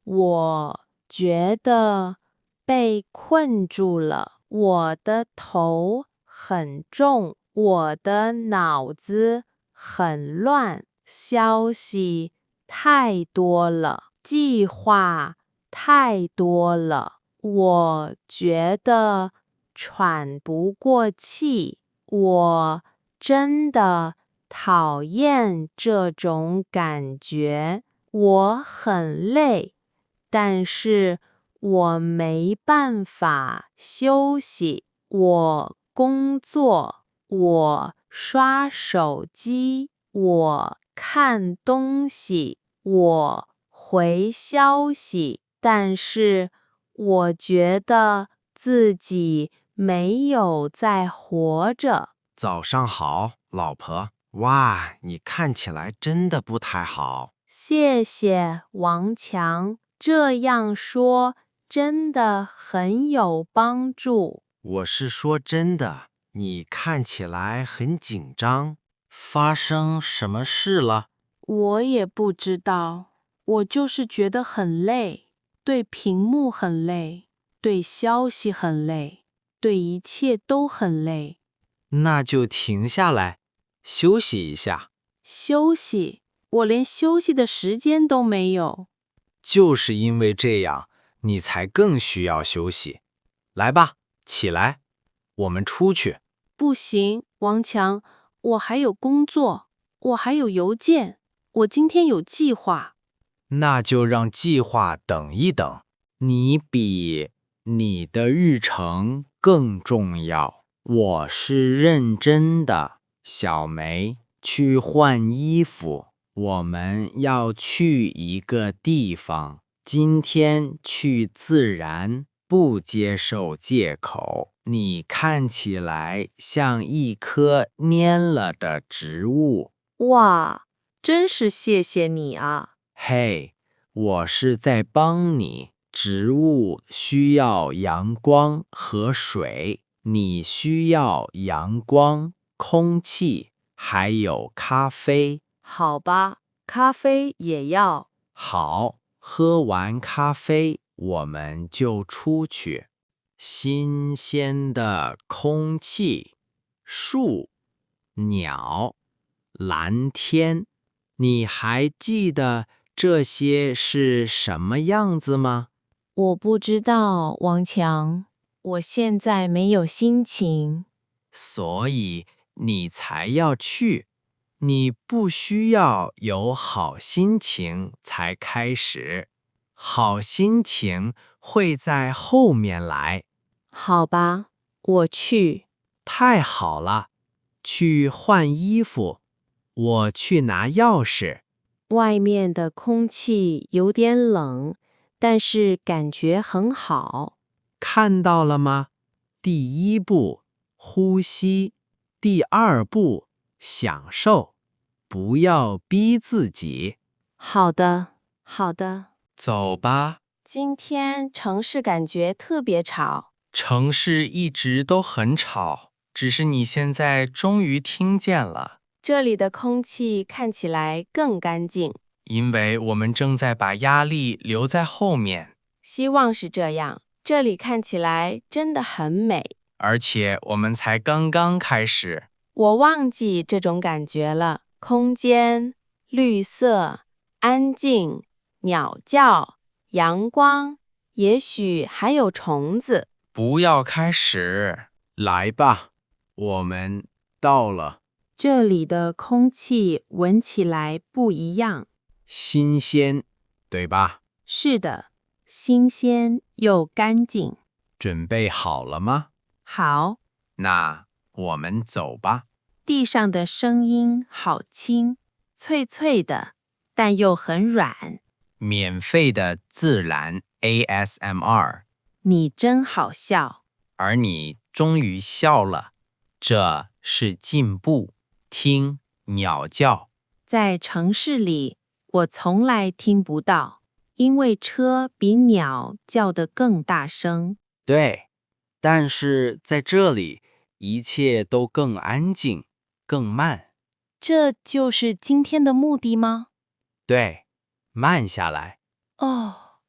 我觉得被困住了，我的头很重，我的脑子很乱，消息太多了，计划太多了，我觉得喘不过气，我真的讨厌这种感觉，我很累，但是我没办法休息，我工作，我刷手机，我看东西，我回消息，但是我觉得自己没有在活着。早上好，老婆。哇，你看起来真的不太好。谢谢王强，这样说真的很有帮助。我是说真的，你看起来很紧张。发生什么事了？我也不知道，我就是觉得很累，对屏幕很累，对消息很累，对一切都很累。那就停下来，休息一下。休息，我连休息的时间都没有。就是因为这样，你才更需要休息。来吧，起来，我们出去。不行，王强，我还有工作，我还有邮件，我今天有计划。那就让计划等一等。你比你的日程更重要。我是认真的，小梅，去换衣服。我们要去一个地方，今天去自然，不接受借口。你看起来像一棵蔫了的植物。哇，真是谢谢你啊！嘿，我是在帮你。植物需要阳光和水，你需要阳光、空气，还有咖啡。好吧，咖啡也要。好，喝完咖啡，我们就出去。新鲜的空气，树、鸟、蓝天，你还记得这些是什么样子吗？我不知道，王强，我现在没有心情。所以你才要去。你不需要有好心情才开始，好心情会在后面来。好吧，我去。太好了，去换衣服，我去拿钥匙。外面的空气有点冷，但是感觉很好。看到了吗？第一步，呼吸；第二步，享受。不要逼自己。好的，好的。走吧。今天城市感觉特别吵。城市一直都很吵，只是你现在终于听见了。这里的空气看起来更干净。因为我们正在把压力留在后面，希望是这样。这里看起来真的很美。而且我们才刚刚开始。我忘记这种感觉了。空间、绿色、安静、鸟叫、阳光，也许还有虫子。不要开始，来吧，我们到了。这里的空气闻起来不一样。新鲜，对吧？是的，新鲜又干净。准备好了吗？好，那我们走吧。地上的声音好轻，脆脆的，但又很软。免费的自然 ASMR，你真好笑。而你终于笑了，这是进步。听鸟叫，在城市里，我从来听不到，因为车比鸟叫得更大声。对，但是在这里，一切都更安静，更慢。这就是今天的目的吗？对，慢下来。哦，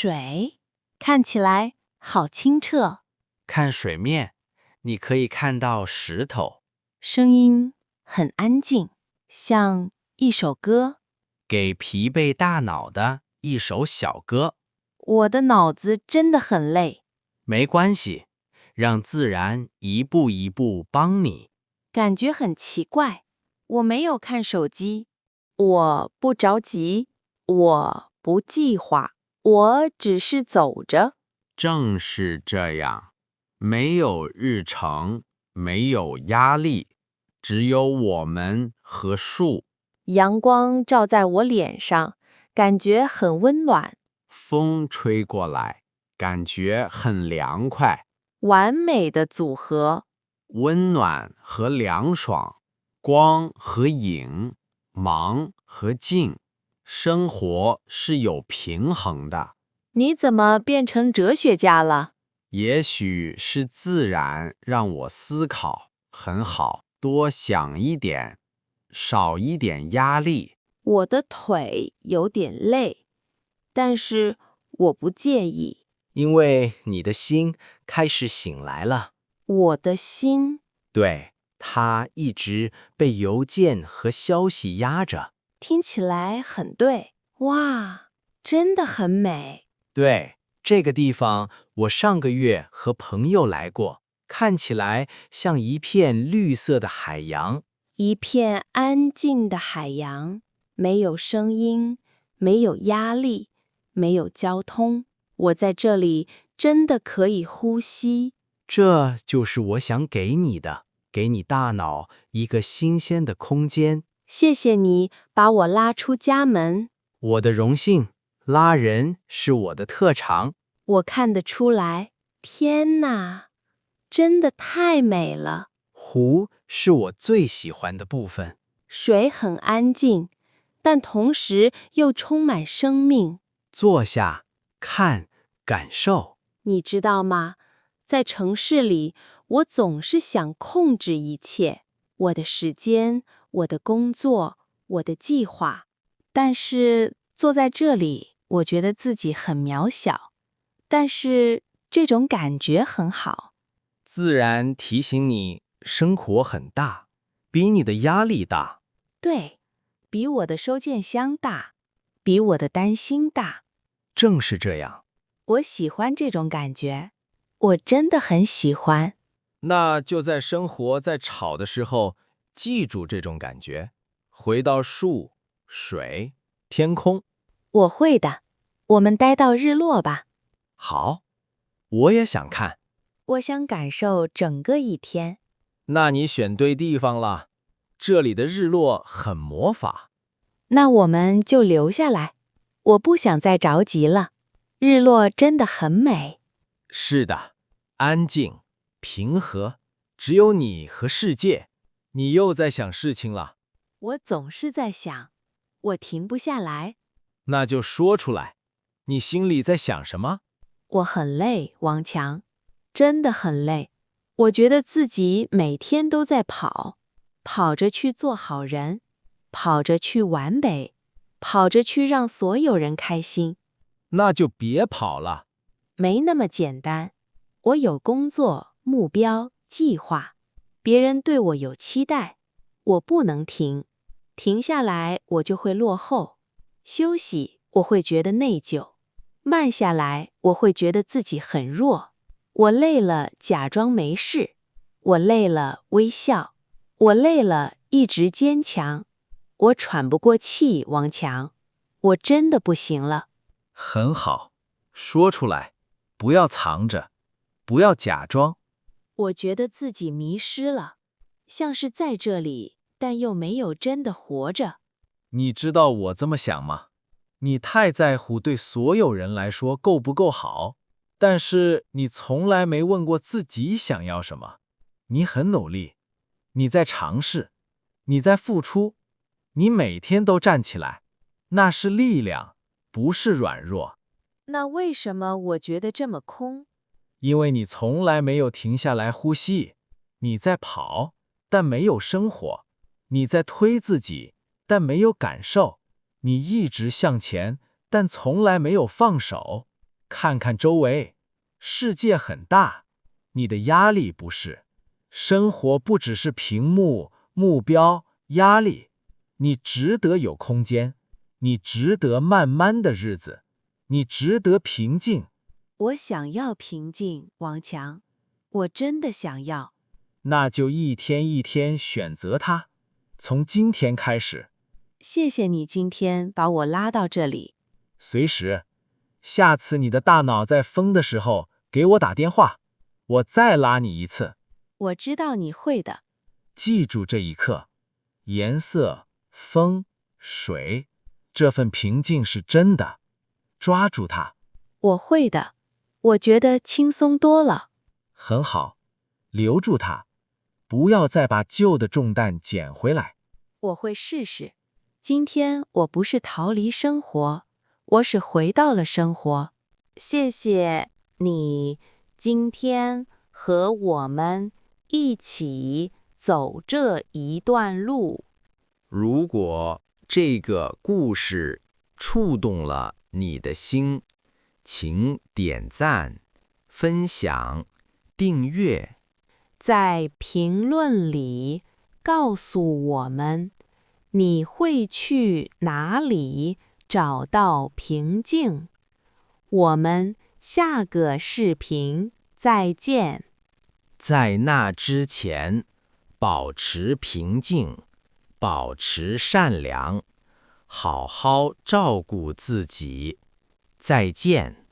水，看起来好清澈。看水面，你可以看到石头。声音很安静，像一首歌。给疲惫大脑的一首小歌。我的脑子真的很累。没关系，让自然一步一步帮你。感觉很奇怪，我没有看手机，我不着急，我不计划，我只是走着。正是这样，没有日程，没有压力，只有我们和树。阳光照在我脸上，感觉很温暖。风吹过来，感觉很凉快。完美的组合。温暖和凉爽，光和影，忙和静，生活是有平衡的。你怎么变成哲学家了？也许是自然让我思考，很好，多想一点，少一点压力。我的腿有点累，但是我不介意。因为你的心开始醒来了。我的心。对，它一直被邮件和消息压着。听起来很对。哇，真的很美。对，这个地方我上个月和朋友来过，看起来像一片绿色的海洋。一片安静的海洋，没有声音，没有压力，没有交通。我在这里真的可以呼吸。这就是我想给你的，给你大脑一个新鲜的空间。谢谢你把我拉出家门。我的荣幸，拉人是我的特长。我看得出来。天哪，真的太美了。湖是我最喜欢的部分。水很安静，但同时又充满生命。坐下，看，感受。你知道吗？在城市里，我总是想控制一切，我的时间，我的工作，我的计划。但是坐在这里，我觉得自己很渺小，但是这种感觉很好。自然提醒你，生活很大，比你的压力大。对，比我的收件箱大，比我的担心大。正是这样。我喜欢这种感觉，我真的很喜欢。那就在生活在吵的时候，记住这种感觉，回到树、水、天空。我会的，我们待到日落吧。好，我也想看。我想感受整个一天。那你选对地方了，这里的日落很魔法。那我们就留下来，我不想再着急了。日落真的很美。是的，安静、平和，只有你和世界。你又在想事情了。我总是在想，我停不下来。那就说出来，你心里在想什么？我很累，王强，真的很累。我觉得自己每天都在跑，跑着去做好人，跑着去完美，跑着去让所有人开心。那就别跑了。没那么简单。我有工作、目标、计划，别人对我有期待，我不能停。停下来，我就会落后。休息，我会觉得内疚。慢下来，我会觉得自己很弱。我累了，假装没事；我累了，微笑；我累了，一直坚强。我喘不过气，王强，我真的不行了。很好，说出来，不要藏着，不要假装。我觉得自己迷失了，像是在这里，但又没有真的活着。你知道我这么想吗？你太在乎对所有人来说够不够好，但是你从来没问过自己想要什么。你很努力，你在尝试，你在付出，你每天都站起来，那是力量，不是软弱。那为什么我觉得这么空？因为你从来没有停下来呼吸。你在跑，但没有生活；你在推自己，但没有感受；你一直向前，但从来没有放手。看看周围，世界很大，你的压力不是。生活不只是屏幕、目标、压力，你值得有空间，你值得慢慢的日子，你值得平静。我想要平静，王强，我真的想要。那就一天一天选择它，从今天开始。谢谢你今天把我拉到这里。随时，下次你的大脑在疯的时候，给我打电话，我再拉你一次。我知道你会的。记住这一刻，颜色、风、水，这份平静是真的，抓住它。我会的，我觉得轻松多了。很好，留住它，不要再把旧的重担捡回来。我会试试。今天我不是逃离生活，我是回到了生活。谢谢你今天和我们一起走这一段路。如果这个故事触动了你的心，请点赞、分享、订阅。在评论里告诉我们，你会去哪里找到平静？我们下个视频再见。在那之前，保持平静，保持善良，好好照顾自己。再见。